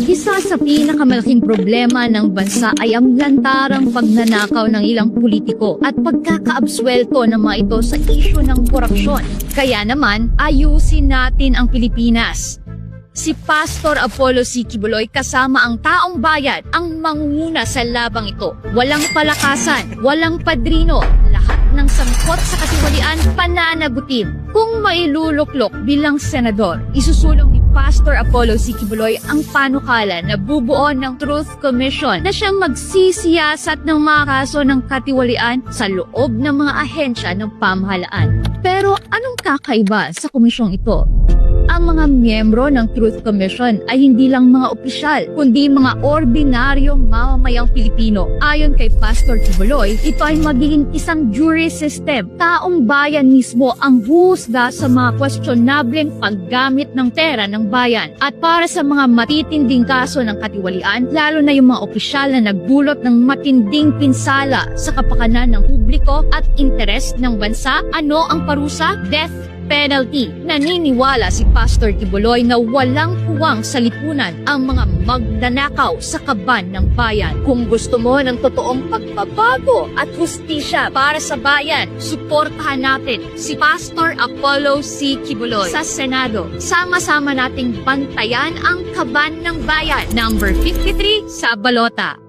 Isa sa pinakamalaking problema ng bansa ay ang lantarang pagnanakaw ng ilang politiko at pagkakaabswelto ng mga ito sa isyu ng korupsyon. Kaya naman, ayusin natin ang Pilipinas. Si Pastor Apollo C. Quiboloy kasama ang taong bayan ang mangunguna sa labang ito. Walang palakasan, walang padrino, lahat ng sangkot sa katiwalian pananagutin. Kung mailuluklok bilang senador, isusulong ni Pastor Apollo C. Quiboloy ang panukala na bubuo ng Truth Commission na siyang magsisiyasat ng mga kaso ng katiwalian sa loob ng mga ahensya ng pamahalaan. Pero anong kakaiba sa komisyong ito? Ang mga miyembro ng Truth Commission ay hindi lang mga opisyal, kundi mga ordinaryong mamamayang Pilipino. Ayon kay Pastor Quiboloy, ito ay magiging isang jury system. Taong bayan mismo ang huhusga sa mga questionableng paggamit ng pera ng bayan. At para sa mga matitinding kaso ng katiwalian, lalo na yung mga opisyal na nagbulot ng matinding pinsala sa kapakanan ng publiko at interes ng bansa, ano ang parusa? Death penalty. Naniniwala si Pastor Quiboloy na walang puwang sa lipunan ang mga magnanakaw sa kaban ng bayan. Kung gusto mo ng totoong pagbabago at hustisya para sa bayan, suportahan natin si Pastor Apollo C. Quiboloy sa Senado. Sama-sama nating bantayan ang kaban ng bayan. Number 53 sa balota.